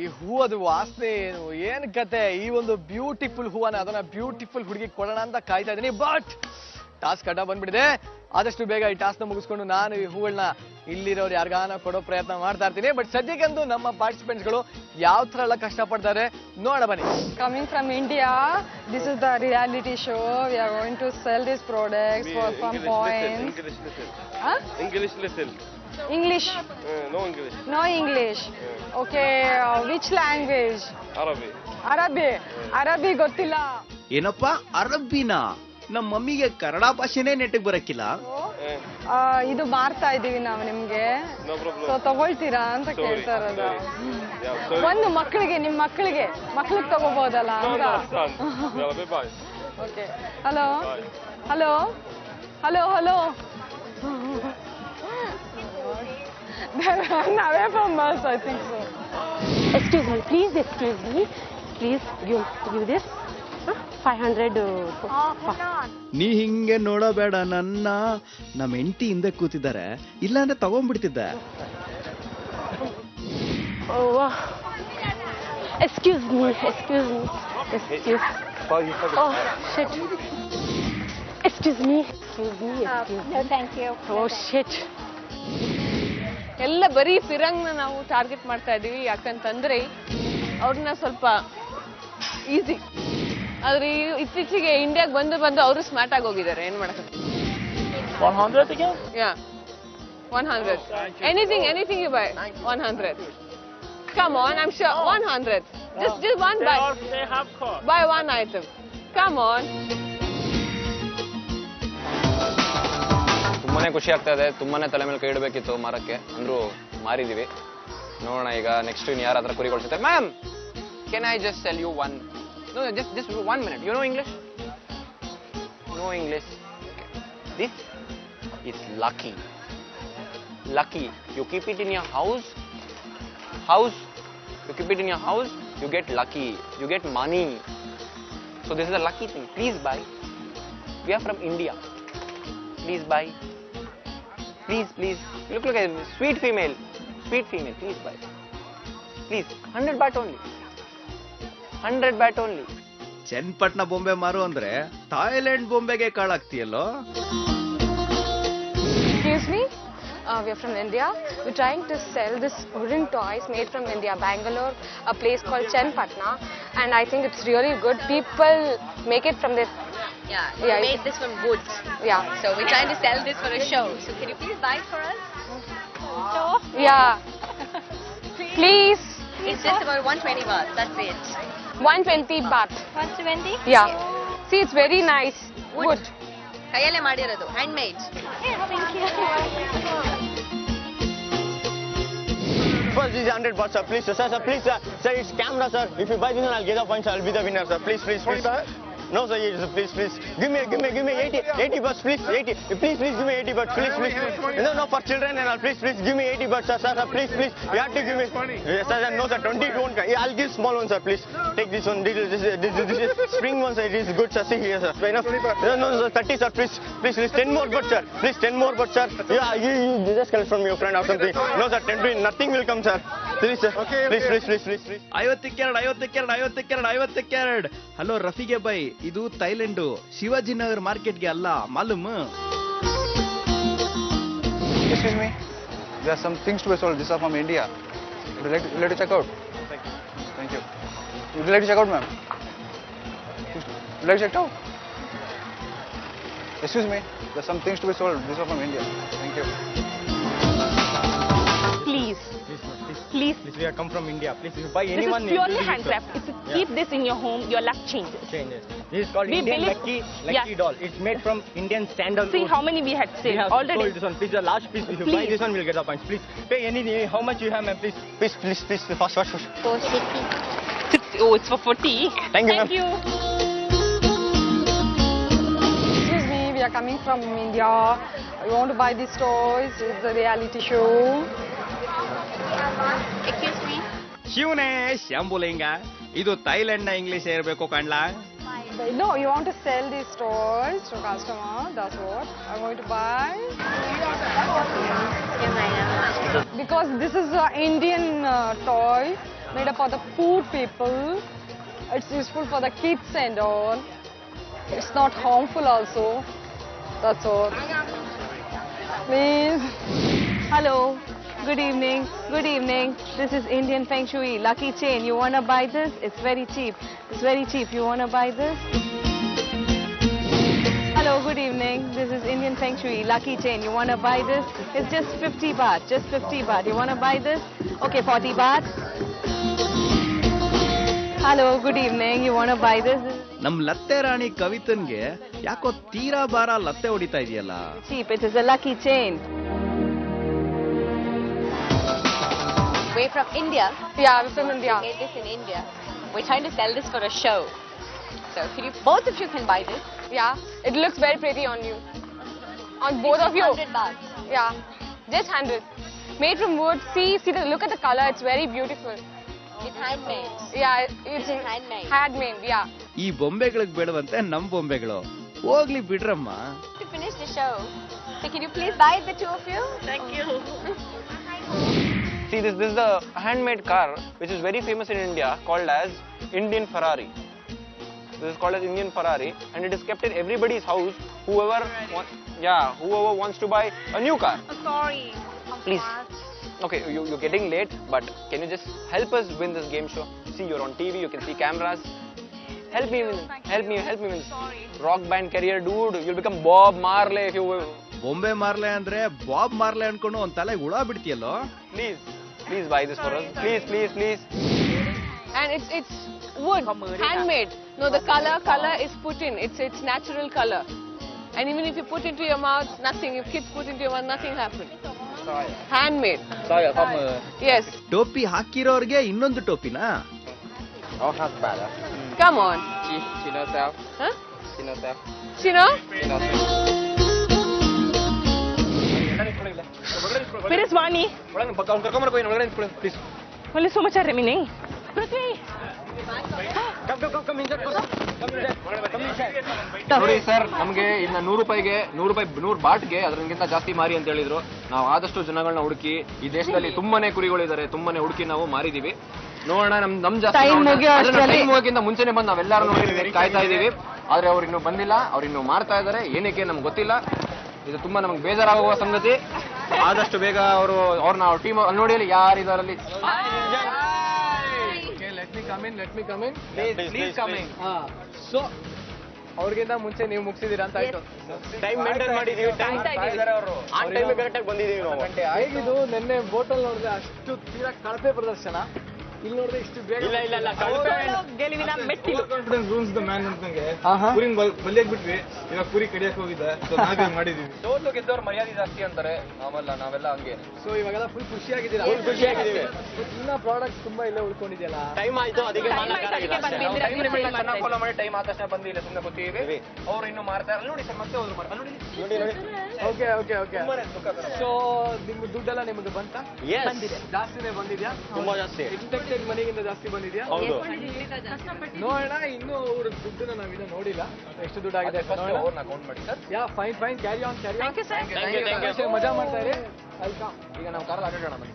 ಈ ಹೂವದ ವಾಸನೆ ಏನು ಕತೆ. ಈ ಒಂದು ಬ್ಯೂಟಿಫುಲ್ ಹೂವನ್ನ ಅದನ್ನ ಬ್ಯೂಟಿಫುಲ್ ಹುಡುಗಿ ಕೊಡೋಣ ಅಂತ ಕಾಯ್ತಾ ಇದ್ದೀನಿ. ಬಟ್ ಟಾಸ್ಕ್ ಅಡ್ಡ ಬಂದ್ಬಿಟ್ಟಿದೆ. ಆದಷ್ಟು ಬೇಗ ಈ ಟಾಸ್ಕ್ ನ ಮುಗಿಸ್ಕೊಂಡು ನಾನು ಈ ಹೂಗಳನ್ನ ಇಲ್ಲಿರೋರು ಯಾರಿಗಾನ ಕೊಡೋ ಪ್ರಯತ್ನ ಮಾಡ್ತಾ ಇರ್ತೀನಿ. ಬಟ್ ಸದ್ಯಕ್ಕಂತೂ ನಮ್ಮ ಪಾರ್ಟಿಸಿಪೆಂಟ್ಸ್ ಗಳು ಯಾವ ತರ ಎಲ್ಲ ಕಷ್ಟಪಡ್ತಾರೆ ನೋಡ ಬನ್ನಿ. Coming from India, this is the reality show. We are going to sell these products for some points. English listen. English? No English. No English. Okay, which language? Arabic. Arabic ಗೊತ್ತಿಲ್ಲ. ಏನಪ್ಪ ಅರಬ್ಬಿನ? ನಮ್ಮ ಮಮ್ಮಿಗೆ ಕನ್ನಡ ಭಾಷೆನೇ ನೆಟ್ಟಿಗೆ ಬರಕ್ಕಿಲ್ಲ. ಇದು ಮಾರ್ತಾ ಇದೀವಿ ನಾವು ನಿಮ್ಗೆ. ಸೊ ತಗೊಳ್ತೀರಾ ಅಂತ ಕೇಳ್ತಾ ಇರೋದು. ಒಂದು ಮಕ್ಕಳಿಗೆ ನಿಮ್ಮ ಮಕ್ಕಳಿಗೆ ತಗೋಬಹುದಲ್ಲ ಅಂತ. Okay. Hello hello hello hello ನಾವೇ from us, I think so. Excuse me, please give this 500. ನೀ ಹಿಂಗೆ ನೋಡಬೇಡ ನನ್ನ, ನಮ್ಮ ಹೆಂಡತಿ ಹಿಂದೆ ಕೂತಿದ್ದಾರೆ, ಇಲ್ಲಾಂದ್ರೆ ತಗೊಂಡ್ಬಿಡ್ತಿದ್ದೆ. Excuse me. Oh shit. Excuse me. No, thank you. Oh shit. ಎಲ್ಲ ಬರೀ ಫಿರಂಗ್ನ ನಾವು ಟಾರ್ಗೆಟ್ ಮಾಡ್ತಾ ಇದೀವಿ. ಯಾಕಂತಂದ್ರೆ ಅವ್ರನ್ನ ಸ್ವಲ್ಪ ಈಸಿ. ಆದ್ರೆ ಇತ್ತೀಚೆಗೆ ಇಂಡಿಯಾಗೆ ಬಂದು ಅವರು ಸ್ಮಾರ್ಟ್ ಆಗಿ ಹೋಗಿದ್ದಾರೆ. ಏನ್ ಮಾಡಕ್ಕೆ 100 again? Yeah, 100. Anything you buy. 100. Come on, I'm sure 100. Just one buy. They have cost. Buy one item. Come on. ತುಂಬಾನೇ ಖುಷಿ ಆಗ್ತಾ ಇದೆ. ತುಂಬಾನೇ ತಲೆ ಮೇಲೆ ಕೈ ಇಡಬೇಕಿತ್ತು ಮಾರಕ್ಕೆ, ಅಂದ್ರೂ ಮಾರಿದೀವಿ. ನೋಡೋಣ ಈಗ ನೆಕ್ಸ್ಟ್ ಇನ್ ಯಾರ ಹತ್ರ ಕುರಿಗೊಳ್ಸುತ್ತೆ. Ma'am, can I just tell you one? No, just 1 minute. You know English? No English. This is lucky. You keep it in your house. You keep it in your house, you get lucky. You get money. So this is a lucky thing. Please buy. We are from India. Please buy. Please. Look at it. Sweet female. Please buy. Please. 100 baht only. 100 baht only. Channapatna ಬೊಂಬೆ ಮಾರು ಅಂದ್ರೆ Thailand ಬೊಂಬೆಗೆ ಕಾಳಾಗ್ತೀಯಲ್ಲೋ. Excuse me, we are from India. We're trying to sell this wooden toys made from India, Bangalore, a place called Chenpatna, and I think it's really good. People make it from this. We made this from wood. Yeah. So we're trying to sell this for a show. So can you please buy it for us? Yeah. Please. It's just about 120 baht. That's it. 120 baht. 120? Yeah. See, it's very nice. Wood. ಕೈಯಲ್ಲೇ ಮಾಡಿರೋದು, handmade. Thank you. First, this is 100 baht, sir. Please, sir, please, sir, it's camera, sir. If you buy this one, I'll get the points. I'll be the winner, sir. Please. No, sir, please. Give me 80 bucks, please. 80. Please, give me 80 bucks, please. No, for children and all. Please, give me 80 bucks, sir. Please. You have to give me. Yes, sir. No, sir. 20 don't. I'll give small one, sir. Please take this one. This is spring one, sir. It is good, sir. See here, sir. Enough. No, sir. 30, sir. Please. 10 more bucks, sir. Please, 10 more bucks, sir. Yeah, you just collect from your friend or something. No, sir. 10 to nothing will come, sir. Please, sir. Please. 52. Hello ರಫಿಗೆ bye, ಇದು Thailand Shivajinagar ಮಾರ್ಕೆಟ್ಗೆ ಅಲ್ಲ, ಮಾಲೂಮ್? Excuse me, there are some things to be sold. These are from India. Would you like to check out? Thank you. Would you like to check out, ma'am? Would you like to check out? Excuse me, there are some things to be sold. These are from India. Thank you. Please. We have come from India. Please, if you buy This anyone. is purely handcraft. If you keep this in your home, your luck changes. This is called We Indian believe- lucky doll. It's made from Indian sandalwood. See how many we had We saved have already. sold this one. Please, the last piece. If you buy Please. this one, we'll get the points. Please, pay anything. How much you have, ma'am? Please. Fast. 460. Oh, it's for 40. Thank you, ma'am. Excuse me, we are coming from India. We want to buy these toys. It's a reality show. Excuse me. ಶಿವನೇ ಶಂಭುಲಿಂಗ, ಇದು Thailand ನ English ಇರಬೇಕು ಕಾಣ್ಲಾ? No, you want to sell these toys to customer. That's what I'm going to buy. Because this is an Indian toy made up for the poor people. It's useful for the kids and all. It's not harmful also. That's all. Please. Hello. Good evening. Good evening. This is Indian Feng Shui Lucky Chain. You wanna buy this? It's very cheap. It's very cheap. You wanna buy this? Hello. Good evening. This is Indian Feng Shui Lucky Chain. You wanna buy this? It's just 50 baht. Just 50 baht. You wanna buy this? Okay, 40 baht. Hello. Good evening. You wanna buy this? ನಮ್ ಲತ್ತೆ ರಾಣಿ ಕವಿತನ್ಗೆ ಯಾಕೋ ತೀರಾ ಬಾರ ಲತ್ತೆ ಹೊಡಿತಾ ಇದೆಯಲ್ಲ. Cheap. It is a lucky chain. We're from India. Yeah, I'm from India. We made this in India. We're trying to sell this for a show. So could you, both of you can buy this. Yeah, it looks very pretty on you. On both of you. 100 baht. Yeah, just 100. Made from wood. See, look at the color. It's very beautiful. It's handmade. Yeah, it's handmade. handmade. Yeah. ಈ ಬೊಂಬೆಗಳಿಗೆ ಬೇಡವಂತೆ ನಮ್ ಬೊಂಬೆಗಳು. ಹೋಗ್ಲಿ ಬಿಡ್ರಮ್ಮ. To finish the show, so can you please buy it, the two of you? Thank you. See, this is the handmade car which is very famous in India, called as Indian Ferrari. This is called as Indian Ferrari, and it is kept in everybody's house. Whoever wants to buy a new car. Sorry. Please. Okay, you're getting late, but can you just help us win this game show? See, you're on TV, you can see cameras. Help me win. Help me win. Sorry. Rock band career, dude. You'll become Bob Marley if you will. ಬೊಂಬೆ ಮಾರ್ಲೆ ಅಂದ್ರೆ Bob ಮಾರ್ಲೆ ಅನ್ಕೊಂಡು ಒಂದ್ ತಲೆ ಹುಳ ಬಿಡ್ತೀಯಲ್ಲೋ. Please buy this for us. Please. And it's wood, handmade. No, the color is put in. It's natural color. And even if you put into your mouth, nothing. If kids put into your mouth, nothing happens. Handmade. Yes. ಟೋಪಿ ಹಾಕಿರೋರ್ಗೆ ಇನ್ನೊಂದು ಟೋಪಿನಾ? Come on. Chino self. Huh? Chino self. Chino? Where is Vani? Please. Only so much are remaining. Prithvi. ನೋಡಿ sir, ನಮಗೆ ಇನ್ನ 100 ರೂಪಾಯಿಗೆ 100 ಬಾಟ್ಗೆ ಅದಕ್ಕಿಂತ ಜಾಸ್ತಿ ಮಾರಿ ಅಂತ ಹೇಳಿದ್ರು. ನಾವು ಆದಷ್ಟು ಜನಗಳನ್ನ ಹುಡುಕಿ, ಈ ದೇಶದಲ್ಲಿ ತುಂಬಾನೇ ಕುರಿಗಳಿದ್ದಾರೆ, ತುಂಬಾನೇ ಹುಡುಕಿ ನಾವು ಮಾರಿದೀವಿ. ನೋಡೋಣ, ನಮ್ ಜಾಸ್ತಿ ಟೈಮ್ ಹೋಗಿಂತ ಮುಂಚೆನೆ ಬಂದು ನಾವೆಲ್ಲರೂ ನೋಡಿ ಕಾಯ್ತಾ ಇದೀವಿ. ಆದ್ರೆ ಅವ್ರು ಇನ್ನೂ ಬಂದಿಲ್ಲ, ಅವ್ರು ಇನ್ನೂ ಮಾಡ್ತಾ ಇದಾರೆ. ಏನಕ್ಕೆ ನಮ್ಗೆ ಗೊತ್ತಿಲ್ಲ. ಇದು ತುಂಬಾ ನಮ್ಗೆ ಬೇಜಾರಾಗುವ ಸಂಗತಿ. ಆದಷ್ಟು ಬೇಗ ಅವ್ರನ್ನ ಟೀಮ್ ನೋಡಿ ಯಾರು ಇದರಲ್ಲಿ. Let me come in. Please come in. So ಅವ್ರಿಗಿಂತ ಮುಂಚೆ ನೀವು ಮುಗಿಸಿದೀರಾ ಅಂತ ಆಯ್ತು. ಟೈಮ್ ಮೇಂಟೈನ್ ಮಾಡಿದೀವಿ. ಆ ಟೈಮ್ ಕರೆಕ್ಟಾಗಿ ಬಂದಿದ್ದೀವಿ ನಾವು. ಹೇಗಿದು ನಿನ್ನೆ ಬೋಟಲ್ ನೋಡಿದ್ರೆ ಅಷ್ಟು ತೀರಾ ಕಳಪೆ ಪ್ರದರ್ಶನ. ಇಲ್ಲಿ ನೋಡಿದ್ರೆ ಇಷ್ಟು ಬೇಗ ಇಲ್ಲ ಗೆಲುವಿನ ಮೆಟ್ಟಿಲು. ರೂಲ್ಸ್ ದ ಮ್ಯಾನ್ ಅಂತ ನಂಗೆ ಕುರಿ ಬಲಿಯಾಗಿ ಬಿಟ್ವಿ. ಇವಾಗ ಕುರಿ ಕಡಿಯಕ್ಕೆ ಹೋಗಿದ್ದೆ, ನಾವೇ ಮಾಡಿದೀವಿ. ಸೋಲು ಗೆದ್ದವ್ರ ಮರ್ಯಾದೆ ಜಾಸ್ತಿ ಅಂತಾರೆ. ನಾವೆಲ್ಲ ಹಂಗೆ. ಸೊ ಇವಾಗೆಲ್ಲ ಫುಲ್ ಖುಷಿಯಾಗಿದ್ದೀರಾ? ಖುಷಿಯಾಗಿದ್ದೀವಿ. ಇನ್ನ ಪ್ರಾಡಕ್ಟ್ ತುಂಬಾ ಇಲ್ಲೇ ಉಳ್ಕೊಂಡಿದೆಯಲ್ಲ. ಟೈಮ್ ಆಯ್ತು, ಅದಕ್ಕೆ ಫಾಲೋ ಮಾಡಿ ಟೈಮ್ ಆದ ತಕ್ಷಣ ಬಂದಿಲ್ಲ, ಸುಮ್ಮನೆ ಗೊತ್ತೀವಿ. ಅವ್ರು ಇನ್ನು ಮಾಡ್ತಾ ಇರಲ್ಲ ನೋಡಿ ಸರ್, ಮತ್ತೆ ಹೋದ್ರು ಓಕೆ. ಸೊ ನಿಮ್ಗೆ ದುಡ್ಡೆಲ್ಲ ನಿಮ್ಗೆ ಬಂತ? ಜಾಸ್ತಿನೇ ಬಂದಿದ್ಯಾ? ತುಂಬಾ ಜಾಸ್ತಿ. ಎಕ್ಸ್ಪೆಕ್ಟೆಡ್ ಮನಿಗಿಂತ ಜಾಸ್ತಿ ಬಂದಿದ್ಯಾ? ಹೌದು. ನೋಡೋಣ, ಇನ್ನೂ ಅವ್ರ ದುಡ್ಡನ್ನ ನಾವಿನ್ನ ನೋಡಿಲ್ಲ, ಎಷ್ಟು ದುಡ್ಡು ಆಗಿದೆ ಅವ್ರನ್ನ ಅಕೌಂಟ್ ಮಾಡಿ sir. Yeah fine carry on. ಮಜಾ ಮಾಡ್ತಾ ಇರಿ. ವೆಲ್ಕಮ್. ಈಗ ನಾವು ಕಾರಲ್ಲಿ ಆಟಾಡೋಣ ಬನ್ನಿ.